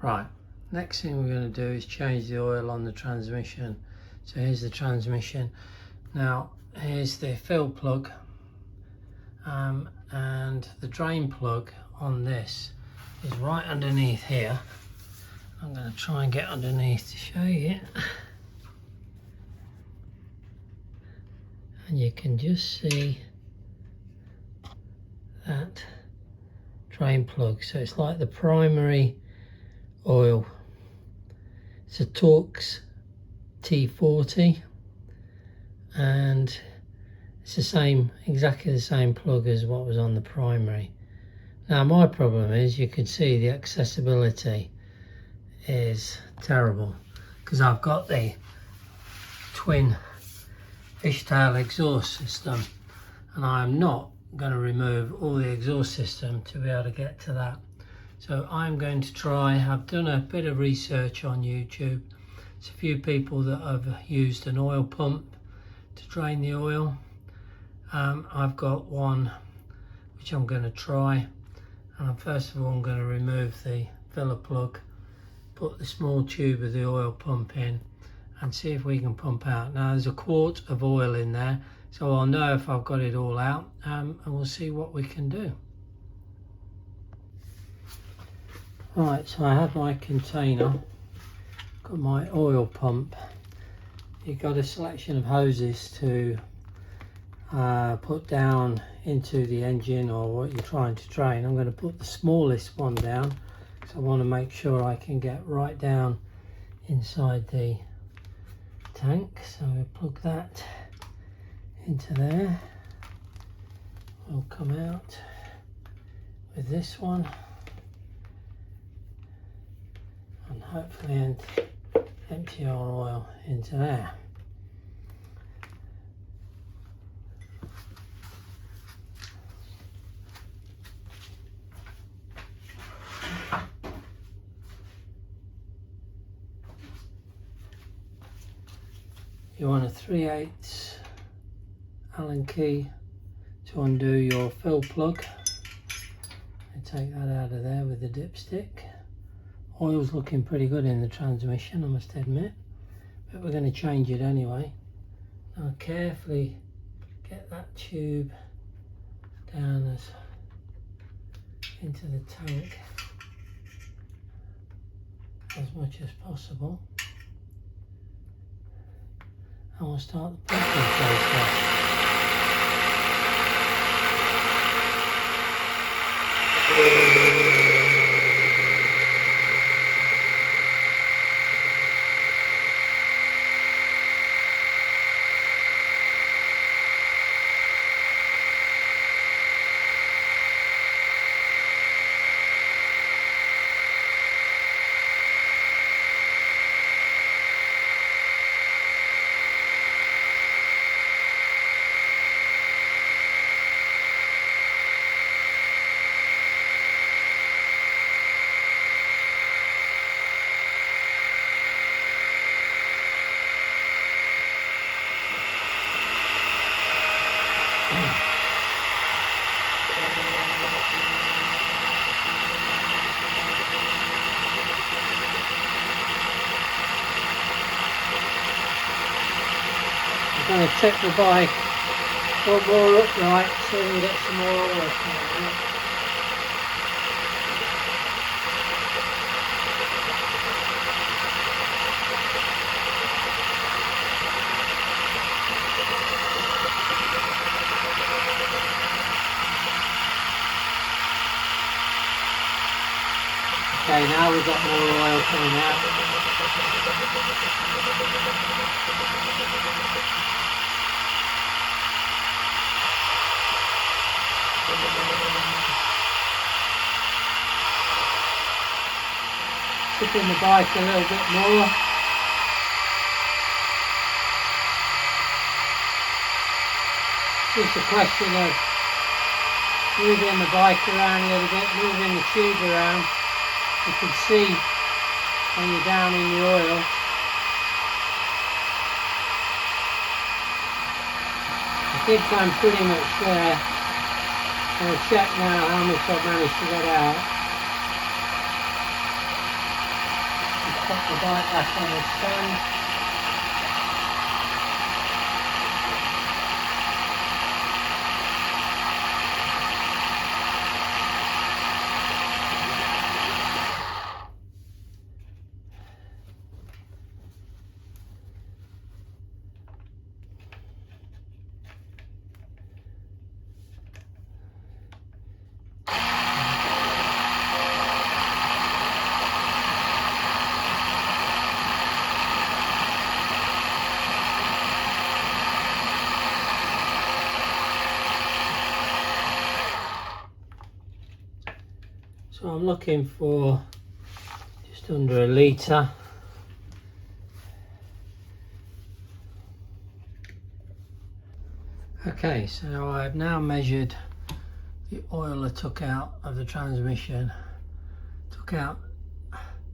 Right, next thing we're going to do is change the oil on the transmission. So here's the transmission. Now here's the fill plug, and the drain plug on this is right underneath here. I'm going to try and get underneath to show you. And you can just see that drain plug. So it's like the primary oil. It's a Torx T40, and it's the same, exactly the same plug as what was on the primary. Now my problem is, you can see the accessibility is terrible because I've got the twin fishtail exhaust system, and I'm not going to remove all the exhaust system to be able to get to that. So I'm going to try, I've done a bit of research on YouTube. There's a few people that have used an oil pump to drain the oil. I've got one which I'm going to try, and first of all I'm going to remove the filler plug, put the small tube of the oil pump in, and see if we can pump out. Now there's a quart of oil in there, so I'll know if I've got it all out, and we'll see what we can do. Right, so I have my container, got my oil pump. You've got a selection of hoses to put down into the engine or what you're trying to drain. I'm going to put the smallest one down, so I want to make sure I can get right down inside the tank. So we'll plug that into there. We'll come out with this one and hopefully empty our oil into there. You want a 3/8 Allen key to undo your fill plug. I take that out of there with the dipstick. Oil's looking pretty good in the transmission, I must admit, but we're going to change it anyway. Now carefully get that tube down into the tank as much as possible, and we'll start the pumping process. I'm going to tip the bike one more upright so we can get some more oil coming out. Okay, now we've got more oil coming out. Tipping the bike a little bit more. Just a question of moving the bike around a little bit, moving the tube around. You can see when you're down in the oil. I think I'm pretty much there. I'll check now how much I've managed to get out. put the bike back on its stand. So I'm looking for just under a litre. Okay, so I've now measured the oil I took out of the transmission. Took out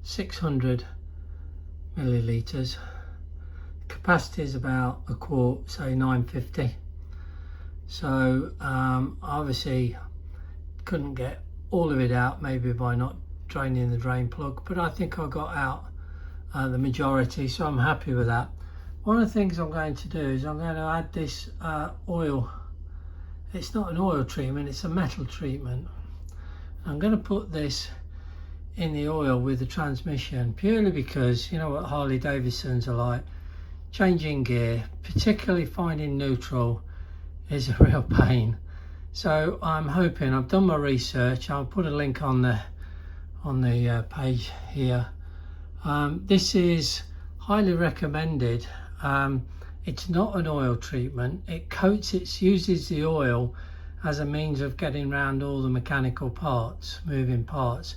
600 millilitres. Capacity is about a quart, say 950. So obviously couldn't get all of it out, maybe by not draining the drain plug, but I think I got out the majority, so I'm happy with that. One of the things I'm going to do is I'm going to add this oil. It's not an oil treatment, it's a metal treatment. I'm going to put this in the oil with the transmission, purely because you know what Harley Davidsons are like. Changing gear, particularly finding neutral, is a real pain. So I'm hoping, I've done my research, I'll put a link on the page here. This is highly recommended. It's not an oil treatment. It coats, it uses the oil as a means of getting around all the mechanical parts, moving parts,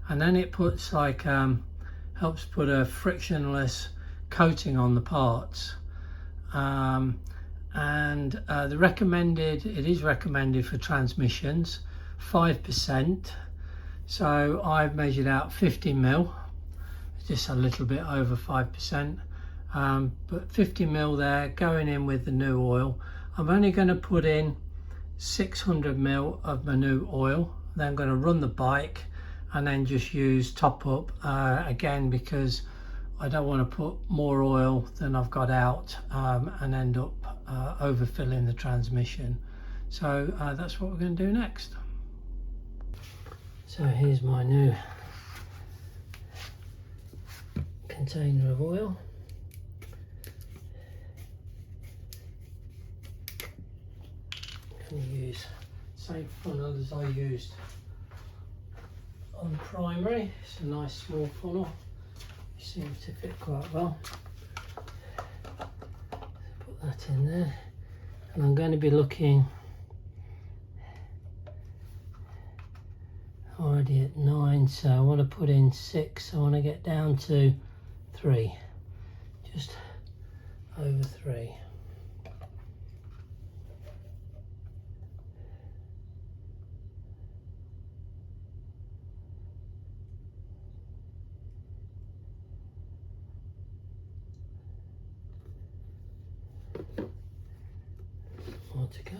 and then it puts like helps put a frictionless coating on the parts. It is recommended for transmissions, 5%. So I've measured out 50 mil, just a little bit over 5%, but 50 mil there going in with the new oil. I'm only going to put in 600 mil of my new oil. Then I'm going to run the bike and then just use top up again, because I don't want to put more oil than I've got out and end up overfilling the transmission. So that's what we're going to do next. So here's my new container of oil. I'm going to use the same funnel as I used on the primary. It's a nice small funnel. Seems to fit quite well. Put that in there, and I'm going to be looking already at 9, so I want to put in 6. I want to get down to 3, just over 3. More to go.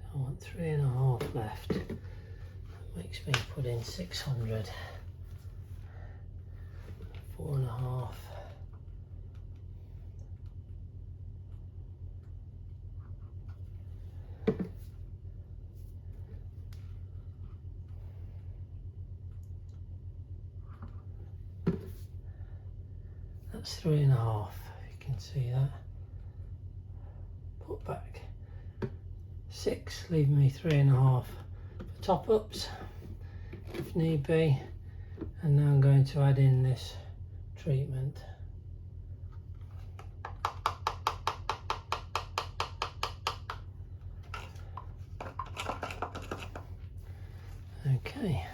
So I want 3.5 left. That makes me put in 600. 4.5. That's 3.5, if you can see that. Put back 6, leaving me 3.5 for top ups if need be. And now I'm going to add in this treatment. Okay.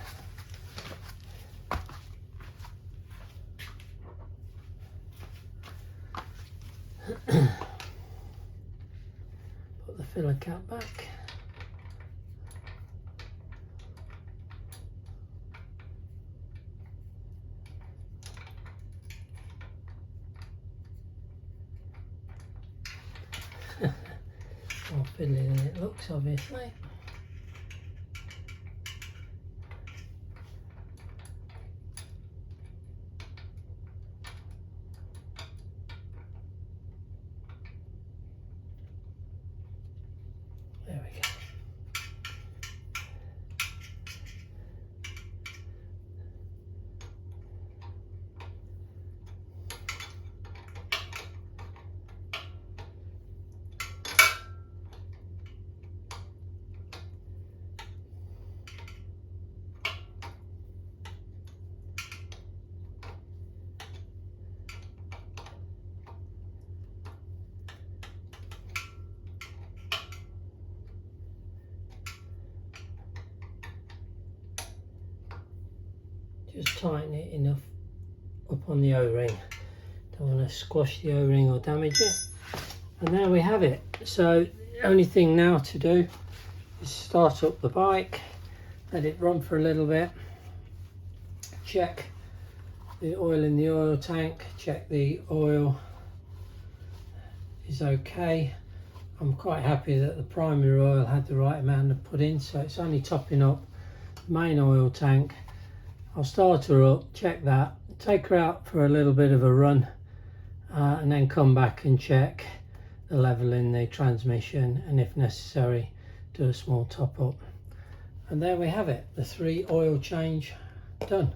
Put the filler cap back. fiddly than it looks, obviously. There we go. Just tighten it enough up on the O-ring. Don't want to squash the O-ring or damage it. And there we have it. So the only thing now to do is start up the bike, let it run for a little bit, check the oil in the oil tank, check the oil is okay. I'm quite happy that the primary oil had the right amount to put in, so it's only topping up the main oil tank. I'll start her up, check that, take her out for a little bit of a run, and then come back and check the level in the transmission, and if necessary do a small top up. And there we have it, the 3 oil change done.